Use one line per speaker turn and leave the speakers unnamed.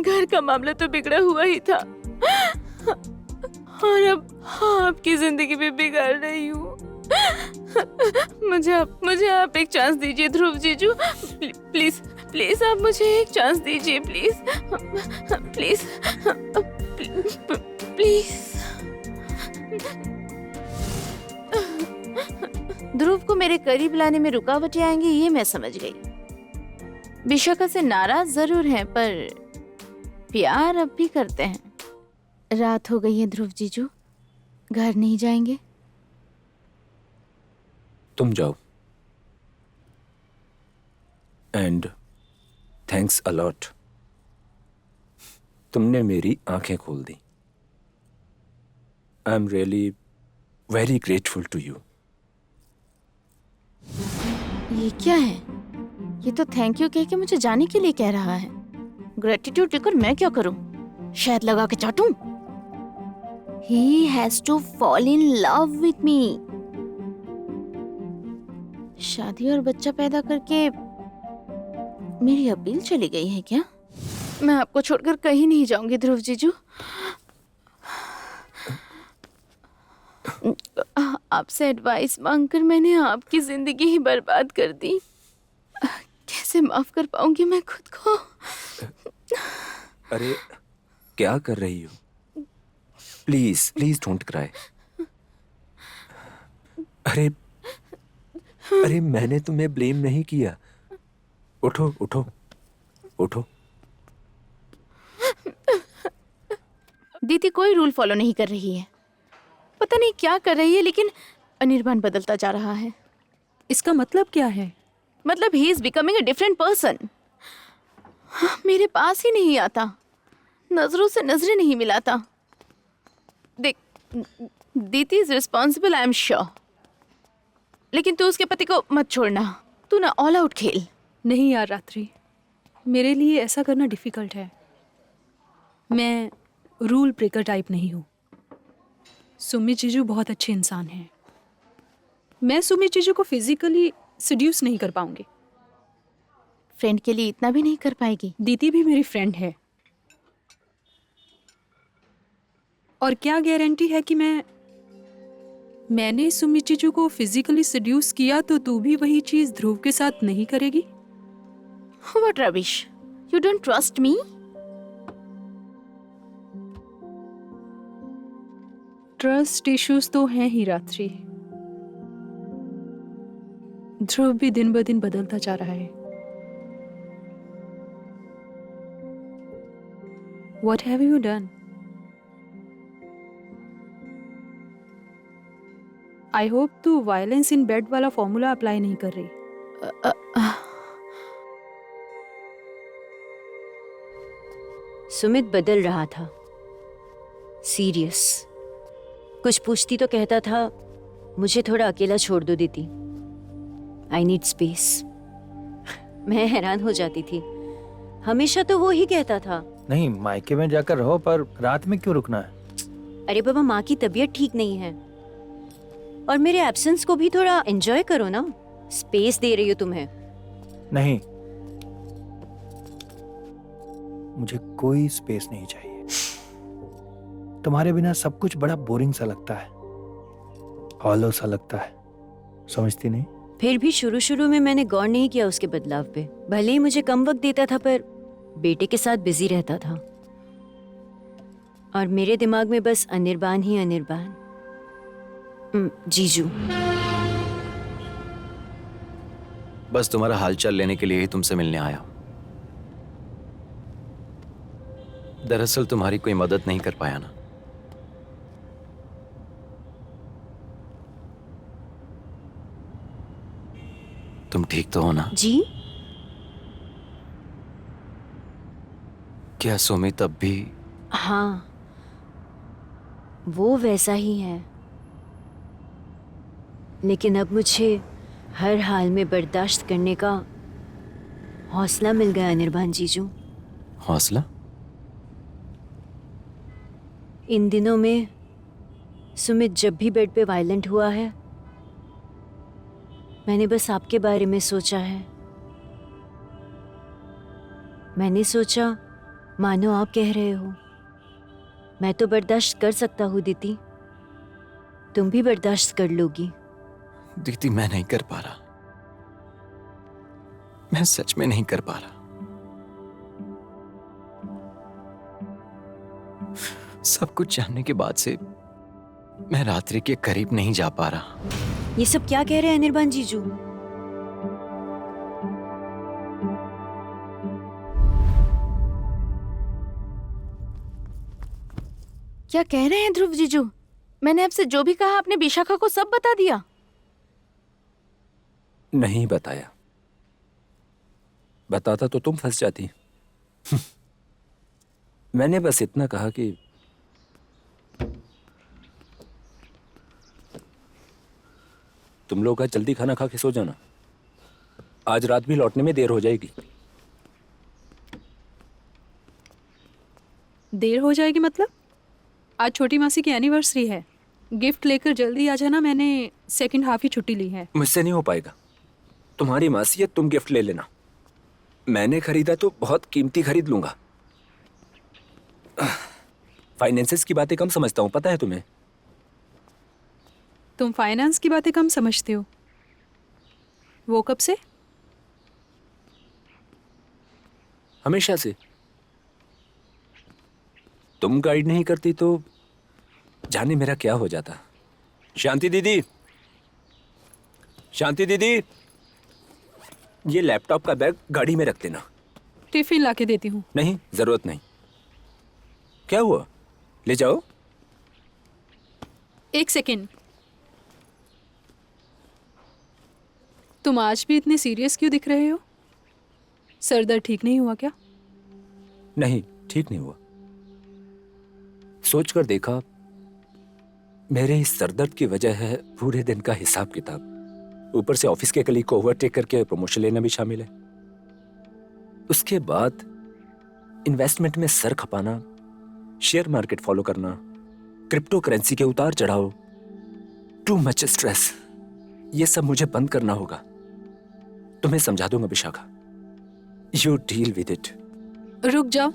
घर का मामला तो बिगड़ा हुआ ही था और अब आपकी जिंदगी भी बिगाड़ रही हूँ। मुझे आप एक चांस दीजिए ध्रुव जीजू, प्लीज प्लीज आप मुझे एक चांस दीजिए, प्लीज प्लीज प्लीज। ध्रुव को मेरे करीब लाने में रुकावटें आएंगी ये मैं समझ गई। विशाखा से नाराज जरूर हैं पर प्यार अब भी करते हैं। रात हो गई है ध्रुव जीजू, घर नहीं जाएंगे?
तुम जाओ। एंड थैंक्स अ लॉट, तुमने मेरी आंखें खोल दी। I am really very grateful to you.
ये क्या है? ये तो थैंक यू कह के मुझे जाने के लिए कह रहा है। ग्रेटिट्यूड लेकर मैं क्या करूं? शायद लगा के चाटूं। He has to fall in love with me। शादी और बच्चा पैदा करके मेरी अपील चली गई है क्या? मैं आपको छोड़कर कहीं नहीं जाऊंगी ध्रुव जीजू। आपसे एडवाइस मांगकर मैंने आपकी जिंदगी ही बर्बाद कर दी। कैसे माफ कर पाऊंगी मैं खुद को?
अरे क्या कर रही हो? Please please don't cry. अरे मैंने तुम्हें ब्लेम नहीं किया। उठो उठो उठो।
दीदी कोई रूल फॉलो नहीं कर रही है, पता नहीं क्या कर रही है, लेकिन अनिर्बान बदलता जा रहा है।
इसका मतलब क्या है?
मतलब he is becoming a different person. मेरे पास ही नहीं आता, नजरों से नजरें नहीं मिलाता। देख, दीदी is responsible, I am sure, लेकिन तू उसके पति को मत छोड़ना। तू ना ऑल आउट खेल।
नहीं यार रात्रि, मेरे लिए ऐसा करना डिफिकल्ट है। मैं रूल ब्रेकर टाइप नहीं हूँ। सुमित जीजू बहुत अच्छे इंसान हैं। मैं सुमित जीजू को फिजिकली सेड्यूस नहीं कर पाऊंगी।
फ्रेंड के लिए इतना भी नहीं कर पाएगी?
दीदी भी मेरी फ्रेंड है, और क्या गारंटी है कि मैंने सुमित जीजू को फिजिकली सेड्यूस किया तो तू भी वही चीज ध्रुव के साथ नहीं करेगी?
What rubbish! You don't trust me?
Trust issues तो हैं ही रात्रि। ध्रुव भी दिन ब दिन बदलता जा रहा है। What have you done? I hope तू वायलेंस इन बेड वाला फॉर्मूला अप्लाई नहीं कर रही।
सुमित बदल रहा था, सीरियस। कुछ पूछती तो कहता था मुझे थोड़ा अकेला छोड़ दो दीदी, आई नीड स्पेस। मैं हैरान हो जाती थी, हमेशा तो वो ही कहता था
नहीं मायके में जाकर रहो, पर रात में क्यों रुकना है?
अरे बाबा, माँ की तबीयत ठीक नहीं है और मेरे एब्सेंस को भी थोड़ा एंजॉय करो ना। स्पेस दे रही हो तुम्हें।
नहीं, मुझे कोई स्पेस नहीं चाहिए। तुम्हारे बिना सब कुछ बड़ा बोरिंग सा लगता है, हॉलो सा लगता है, समझती नहीं?
फिर भी शुरू शुरू में मैंने गौर नहीं किया उसके बदलाव पे। भले ही मुझे कम वक्त देता था पर बेटे के साथ बिजी रहता था और मेरे दिमाग में बस अनिर्बान ही अनिर्बान। जीजू,
बस तुम्हारा हालचाल लेने के लिए ही तुमसे मिलने आया। दरअसल तुम्हारी कोई मदद नहीं कर पाया ना। तुम ठीक तो हो ना?
जी?
क्या सुमित अब भी?
हाँ, वो वैसा ही है, लेकिन अब मुझे हर हाल में बर्दाश्त करने का हौसला मिल गया अनिर्बान जीजू।
हौसला?
इन दिनों में सुमित जब भी बेड पे वायलेंट हुआ है, मैंने बस आपके बारे में सोचा है। मैंने सोचा मानो आप कह रहे हो। मैं तो बर्दाश्त कर सकता हूँ दीदी, तुम भी बर्दाश्त कर लोगी।
दीदी मैं नहीं कर पा रहा, मैं सच में नहीं कर पा रहा। सब कुछ जानने के बाद से मैं रात्रि के करीब नहीं जा पा रहा।
ये सब क्या कह रहे हैं अनिर्बान जीजू?
क्या कह रहे हैं ध्रुव जीजू? मैंने आपसे जो भी कहा आपने विशाखा को सब बता दिया।
नहीं बताया, बताता तो तुम फंस जाती। मैंने बस इतना कहा कि तुम लोग आज जल्दी खाना खा के सो जाना, आज रात भी लौटने में देर हो जाएगी।
देर हो जाएगी मतलब? आज छोटी मासी की एनिवर्सरी है, गिफ्ट लेकर जल्दी आ जाना। मैंने सेकंड हाफ ही छुट्टी ली है।
मुझसे नहीं हो पाएगा। तुम्हारी मासी है, तुम गिफ्ट ले लेना। मैंने खरीदा तो बहुत कीमती खरीद लूंगा। फाइनेंसेस की बातें कम समझता हूं, पता है तुम्हें।
तुम फाइनेंस की बातें कम समझते हो? वो कब से?
हमेशा से। तुम गाइड नहीं करती तो जाने मेरा क्या हो जाता। शांति दीदी, शांति दीदी, ये लैपटॉप का बैग गाड़ी में रख देना।
टिफिन लाके देती हूँ।
नहीं, जरूरत नहीं। क्या हुआ, ले जाओ।
एक सेकेंड, तुम आज भी इतने सीरियस क्यों दिख रहे हो? सर दर्द ठीक नहीं हुआ क्या?
नहीं, ठीक नहीं हुआ। सोचकर देखा, मेरे इस सरदर्द की वजह है पूरे दिन का हिसाब किताब। ऊपर से ऑफिस के कलीग को ओवरटेक करके प्रमोशन लेना भी शामिल है। उसके बाद इन्वेस्टमेंट में सर खपाना, शेयर मार्केट फॉलो करना, क्रिप्टो करेंसी के उतार चढ़ाव, टू मच स्ट्रेस। ये सब मुझे बंद करना होगा। तुम्हें समझा दूंगा Vishakha, you deal with it.
रुक जाओ,